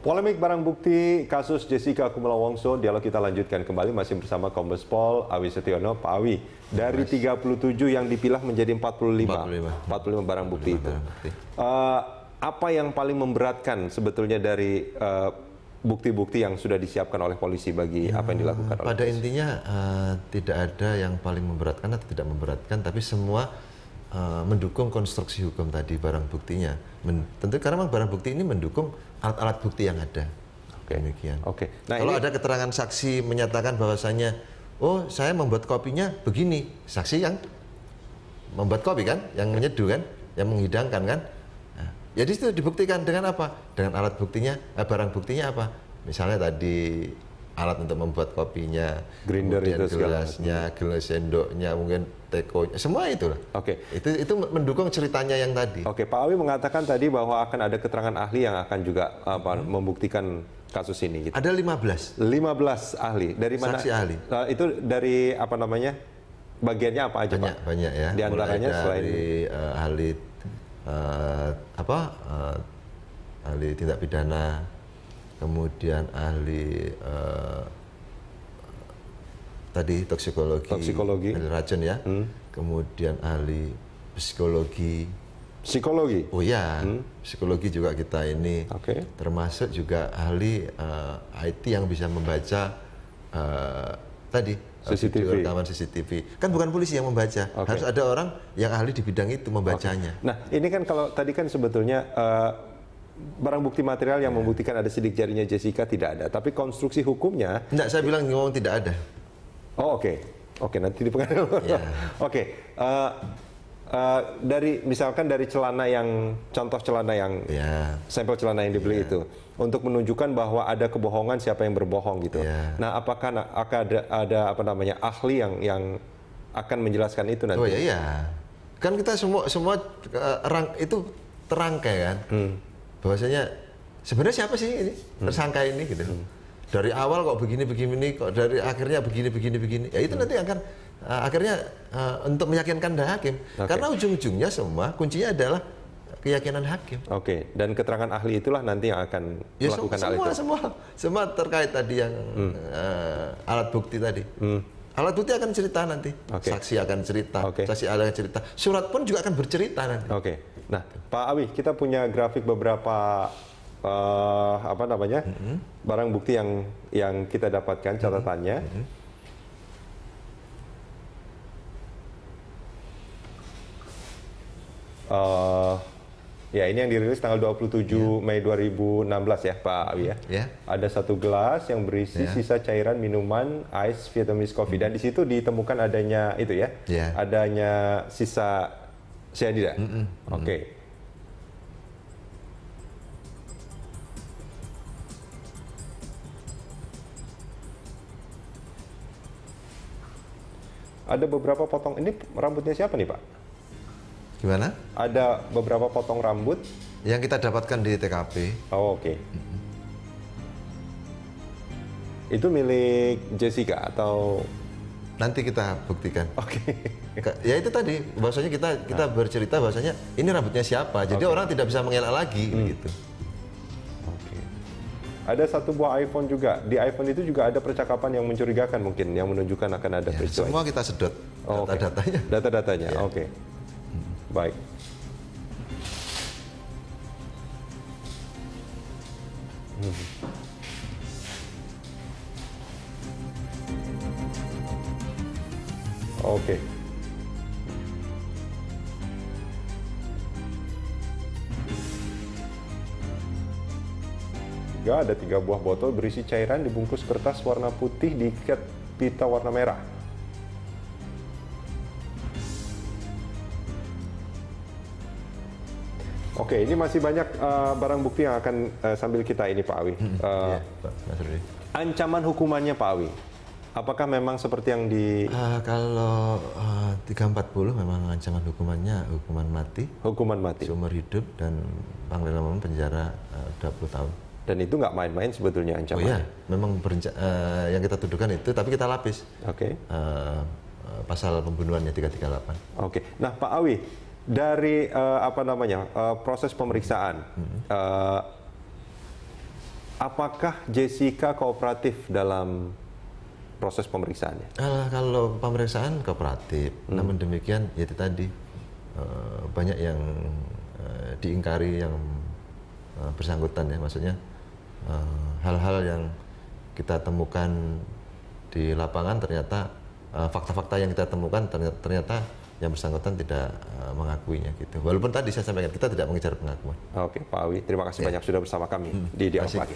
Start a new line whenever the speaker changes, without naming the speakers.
Polemik barang bukti kasus Jessica Kumala Wongso, dialog kita lanjutkan kembali masih bersama Kombes Pol Awi Setiono. Pak Awi, dari 37 yang dipilah menjadi 45 barang bukti itu. Apa yang paling memberatkan sebetulnya dari bukti-bukti yang sudah disiapkan oleh polisi bagi apa yang dilakukan oleh
pada
polisi?
Intinya tidak ada yang paling memberatkan atau tidak memberatkan, tapi semua mendukung konstruksi hukum tadi barang buktinya. Tentu karena barang bukti ini mendukung alat-alat bukti yang ada. Demikian.
Nah,
kalau
ini
ada keterangan saksi menyatakan bahwasanya, oh saya membuat kopinya begini, saksi yang membuat kopi kan, yang menyeduh kan, yang menghidangkan kan, nah, jadi itu dibuktikan dengan apa? Dengan alat buktinya, barang buktinya apa? Misalnya tadi alat untuk membuat kopinya,
grinder itu
gelasnya, gelas sendoknya, mungkin tekonya, semua itu lah. Itu mendukung ceritanya yang tadi.
Pak Awi mengatakan tadi bahwa akan ada keterangan ahli yang akan juga membuktikan kasus ini. Gitu.
Ada 15
ahli. Dari mana?
Saksi ahli.
Itu dari apa namanya? Bagiannya apa aja, Pak?
Banyak ya.
Di antaranya selain
ahli ahli tindak pidana, kemudian ahli tadi toksikologi, ahli racun ya, kemudian ahli psikologi. Oh ya, psikologi juga kita ini, termasuk juga ahli IT yang bisa membaca tadi rekaman CCTV. Kan bukan polisi yang membaca, harus ada orang yang ahli di bidang itu membacanya.
Nah, ini kan kalau tadi kan sebetulnya barang bukti material yang membuktikan ada sidik jarinya Jessica tidak ada, tapi konstruksi hukumnya.
Enggak, saya bilang ngomong tidak ada.
Oke, nanti di pengadilan. Dari misalkan dari celana yang contoh celana yang sampel celana yang dibeli itu untuk menunjukkan bahwa ada kebohongan, siapa yang berbohong gitu. Nah, apakah akan ada apa namanya ahli yang akan menjelaskan itu nanti?
Oh iya, kan kita semua itu terangkai kan, bahwasanya sebenarnya siapa sih ini tersangka ini gitu. Dari awal kok begini, kok dari akhirnya begini. Ya itu nanti akan akhirnya untuk meyakinkan hakim. Karena ujung-ujungnya semua kuncinya adalah keyakinan hakim.
Dan keterangan ahli itulah nanti yang akan melakukan hal itu.
Semua terkait tadi yang alat bukti tadi. Alat bukti akan cerita nanti. Saksi akan cerita, saksi ahli akan cerita. Surat pun juga akan bercerita nanti.
Nah, Pak Awi, kita punya grafik beberapa apa namanya barang bukti yang kita dapatkan catatannya. Ya, ini yang dirilis tanggal 27 Mei 2016 ya, Pak Awi ya. Ada satu gelas yang berisi sisa cairan minuman ice Vietnamese coffee dan di situ ditemukan adanya itu ya, adanya sisa cyanida. Ada beberapa potong, ini rambutnya siapa nih Pak?
Gimana?
Ada beberapa potong rambut
yang kita dapatkan di TKP.
Itu milik Jessica atau?
Nanti kita buktikan. Ya itu tadi, bahwasanya kita bercerita bahwasanya ini rambutnya siapa, jadi orang tidak bisa mengelak lagi gitu.
Ada satu buah iPhone juga. Di iPhone itu juga ada percakapan yang mencurigakan mungkin, yang menunjukkan akan ada peristiwa.
Semua kita sedot data-datanya.
Data-datanya, baik. Ada 3 buah botol berisi cairan dibungkus kertas warna putih diikat pita warna merah. Ini masih banyak barang bukti yang akan sambil kita ini Pak Awi. Ancaman hukumannya Pak Awi, apakah memang seperti yang di...
Kalau 340 memang ancaman hukumannya hukuman mati.
Hukuman mati.
Seumur hidup dan paling lama penjara 20 tahun.
Dan itu nggak main-main sebetulnya ancamannya.
Memang yang kita tuduhkan itu, tapi kita lapis. Pasal pembunuhannya 338.
Nah Pak Awi, dari apa namanya proses pemeriksaan, apakah Jessica kooperatif dalam proses pemeriksaannya?
Kalau pemeriksaan kooperatif, namun demikian ya itu tadi banyak yang diingkari yang bersangkutan ya, maksudnya hal-hal yang kita temukan di lapangan ternyata fakta-fakta yang kita temukan ternyata yang bersangkutan tidak mengakuinya gitu. Walaupun tadi saya sampaikan kita tidak mengejar pengakuan.
Oke, Pak Awi, terima kasih banyak sudah bersama kami di Dialog Pagi.